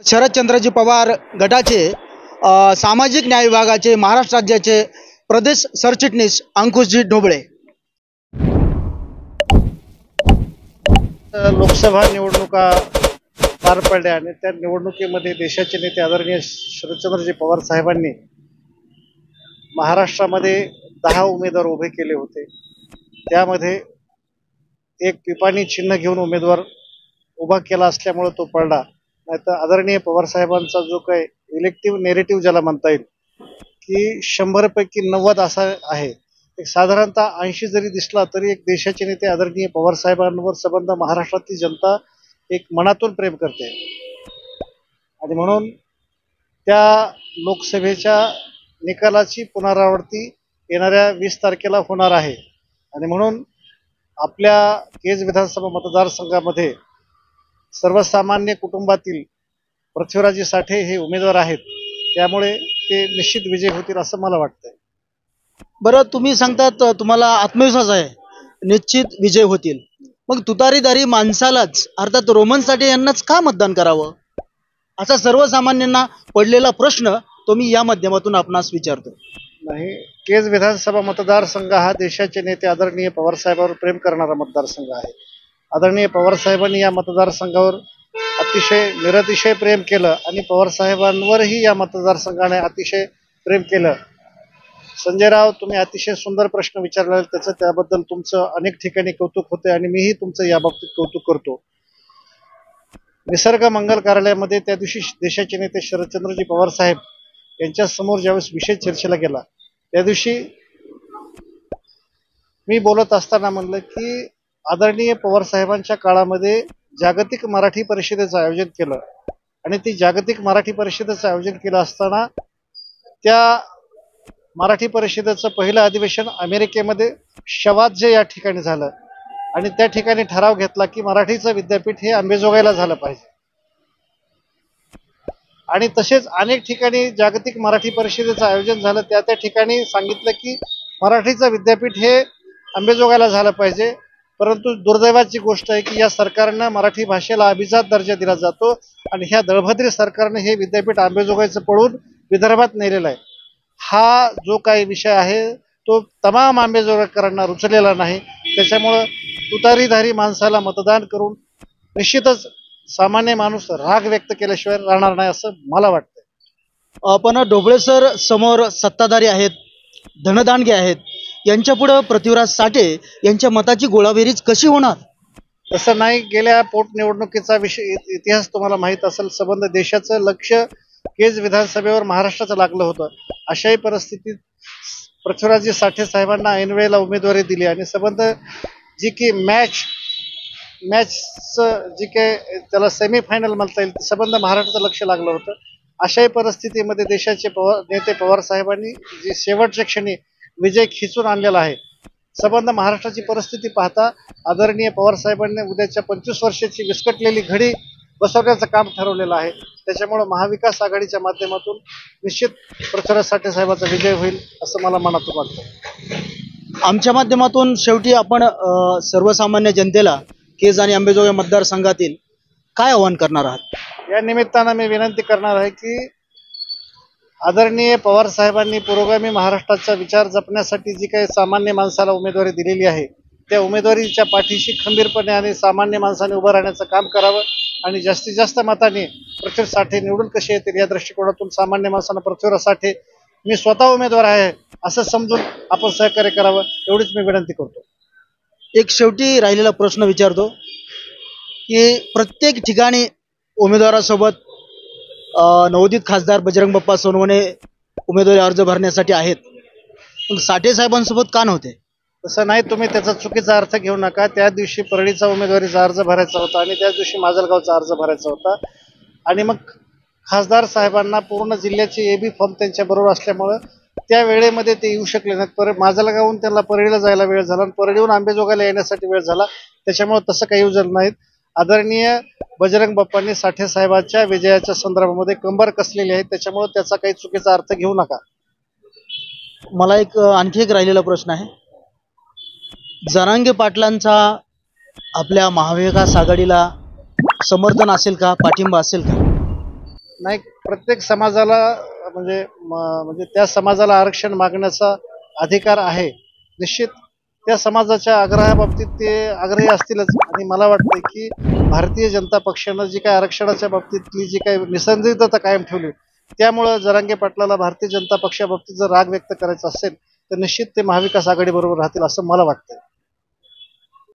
शरदचंद्रजी पवार गटाचे सामाजिक न्याय विभागाचे महाराष्ट्र राज्याचे प्रदेश सरचिटणीस अंकुशजी ढोबळे। लोकसभा निवडणुका पार पडल्या आणि त्या निवडणुकीमध्ये देशाचे नेते आदरणीय शरदचंद्रजी पवार साहेबांनी महाराष्ट्रामध्ये 10 उमेदवार उभे केले होते। त्यामध्ये एक पिपाणी चिन्ह घेऊन उमेदवार उभा केला असल्यामुळे तो पडला। नाहीतर आदरणीय पवार साहेबांचा जो काही इलेक्टिव्ह नेरेटिव्ह ज्याला म्हणता येईल की 100 पैकी 90 असा आहे, एक साधारणतः 80 जरी दिसला तरी एक देशाचे नेते आदरणीय पवार साहेबांवर संबंध महाराष्ट्रातील जनता एक मनातून प्रेम करते आणि म्हणून त्या लोकसभेच्या निकालाची पुनरावृत्ती येणाऱ्या 20 तारखेला होणार आहे आणि म्हणून आपल्या केज विधानसभा मतदारसंघामध्ये सर्वसामान्य कुटुंबातील पृथ्वीराज साठे हे उमेदवार आहेत, त्यामुळे ते निश्चित विजय होतील असं मला वाटतंय। बरं, तुम्ही सांगतात तुम्हाला आत्मविश्वास आहे निश्चित विजय होतील, मग तुतारीधारी माणसालाच अर्थात रोमन साठे यांनाच का मतदान करावं असा सर्वसामान्यांना पडलेला प्रश्न तो मी या माध्यमातून आपणास विचारतो। नाही, केज विधानसभा मतदारसंघ हा देशाचे नेते आदरणीय पवार साहेबांवर प्रेम करणारा मतदारसंघ आहे। आदरणीय पवार साहेबांनी या मतदारसंघावर अतिशय निरतिशय प्रेम केलं आणि पवार साहेबांवरही या मतदारसंघाने अतिशय प्रेम केलं। संजय राव, तुम्ही अतिशय सुंदर प्रश्न विचारला, त्याबद्दल तुमचं अनेक ठिकाणी कौतुक होते आणि मीही तुमचं या बाबतीत कौतुक करतो। निसर्ग मंगल कार्यालयामध्ये त्या दिवशी देशाचे नेते शरदचंद्रजी पवार साहेब यांच्या समोर ज्यावेळेस विषय चर्चेला गेला, त्या दिवशी मी बोलत असताना म्हणलं की आदरणीय पवार साहेबांच्या काळामध्ये जागतिक मराठी परिषदेचं आयोजन केलं आणि ती जागतिक मराठी परिषदेचं आयोजन केलं असताना त्या मराठी परिषदेचं पहिलं अधिवेशन अमेरिकेमध्ये शवाजे या ठिकाणी झालं आणि त्या ठिकाणी ठराव घेतला की मराठीचं विद्यापीठ हे अंबेजोगाईला झालं पाहिजे आणि तसेच अनेक ठिकाणी जागतिक मराठी परिषदेचं आयोजन झालं, त्या ठिकाणी सांगितलं की मराठीचं विद्यापीठ हे अंबेजोगाईला झालं पाहिजे। परंतु दुर्दैवाची गोष्ट आहे की या सरकारनं मराठी भाषेला अभिजात दर्जा दिला जातो आणि ह्या दळभद्री सरकारने हे विद्यापीठ आंबेजोगाईचं पळून विदर्भात नेलेलं आहे। हा जो काही विषय आहे तो तमाम आंबेजोगाईकरांना रुचलेला नाही, त्याच्यामुळं तुतारीधारी माणसाला मतदान करून निश्चितच सामान्य माणूस राग व्यक्त केल्याशिवाय राहणार नाही असं मला वाटतं। पण ढोबळे सर समोर सत्ताधारी आहेत, धनदांडगे आहेत, यांच्या पुढे पृथ्वीराज साठे यांच्या मताची गोळाबेरीज कशी होणार? तसं नाही, गेल्या पोटनिवडणुकीचा विषय इतिहास तुम्हाला माहीत असेल, संबंध देशाचं लक्ष केज विधानसभेवर महाराष्ट्राचं लागलं होतं। अशाही परिस्थितीत पृथ्वीराज साठे साहेबांना ऐनवेळेला उमेदवारी दिली आणि संबंध जी की मॅचचं जी काही त्याला सेमीफायनल म्हणता येईल संबंध महाराष्ट्राचं लक्ष लागलं होतं। अशाही परिस्थितीमध्ये देशाचे नेते पवार साहेबांनी जी शेवटच्या क्षणी विजय खिचून आणलेला आहे, संबंध महाराष्ट्राची परिस्थिती पाहता आदरणीय पवार साहेबांनी उद्याच्या 25 वर्षाची विस्कटलेली घडी बसवण्याचं काम ठरवलेलं आहे। त्याच्यामुळे महाविकास आघाडीच्या माध्यमातून निश्चित पृथ्वीराज साठे साहेबांचा विजय होईल असं मला मनातून वाटतं। आमच्या माध्यमातून शेवटी आपण सर्वसामान्य जनतेला केज आणि अंबेजोगाई मतदारसंघातील काय आवाहन करणार आहात? या निमित्तानं मी विनंती करणार आहे की आदरणीय पवार साहेबांनी पुरोगामी महाराष्ट्राचा विचार जपण्यासाठी जी काही सामान्य माणसाला उमेदवारी दिलेली आहे, त्या उमेदवारीच्या पाठीशी खंबीरपणे आणि सामान्य माणसाने उभं राहण्याचं काम करावं आणि जास्तीत जास्त मताने पृथ्वीराज साठे निवडून कसे येतील या दृष्टिकोनातून सामान्य माणसानं पृथ्वीराज साठे मी स्वतः उमेदवार आहे असं समजून आपण सहकार्य करावं, एवढीच मी विनंती करतो। एक शेवटी राहिलेला प्रश्न विचारतो की प्रत्येक ठिकाणी उमेदवारासोबत नवोदित खासदार बजरंग बाप्पा सोनवणे उमेदवारी अर्ज भरण्यासाठी आहेत, मग साठे साहेबांसोबत का नव्हते? तसं नाही, तुम्ही त्याचा चुकीचा अर्थ घेऊ नका। त्या दिवशी परळीचा उमेदवारीचा अर्ज भरायचा होता आणि त्या दिवशी माजलगावचा अर्ज भरायचा होता आणि मग खासदार साहेबांना पूर्ण जिल्ह्याचे एबी फॉर्म त्यांच्याबरोबर असल्यामुळं त्या वेळेमध्ये ते येऊ शकले नाहीत। माजलगावहून त्यांना परळीला जायला वेळ झाला आणि परळीहून आंबेजोगाईला येण्यासाठी वेळ झाला, त्याच्यामुळे तसं काही येऊ झालं नाहीत। आदरणीय बजरंग बाप्पांनी साठे साहेबांच्या विजयाच्या संदर्भामध्ये कंबर कसलेली आहे, त्याच्यामुळे त्याचा काही चुकीचा अर्थ घेऊ नका। मला आणखी एक राहिलेला प्रश्न आहे, जरांगे पाटलांचा आपल्या महाविकास आघाडीला समर्थन असेल का, पाठिंबा असेल का? नाही, प्रत्येक समाजाला म्हणजे त्या समाजाला आरक्षण मागण्याचा अधिकार आहे. निश्चित त्या समाजाच्या आग्रहाबाबतीत ते आग्रही असतीलच आणि मला वाटतंय की भारतीय जनता पक्षानं जी काय आरक्षणाच्या बाबतीतली जी काही निसंदिग्धता कायम ठेवली, त्यामुळं जरांगे पाटलाला भारतीय जनता पक्षाबाबतीत जर राग व्यक्त करायचा असेल तर निश्चित ते महाविकास आघाडी बरोबर राहतील असं मला वाटतंय.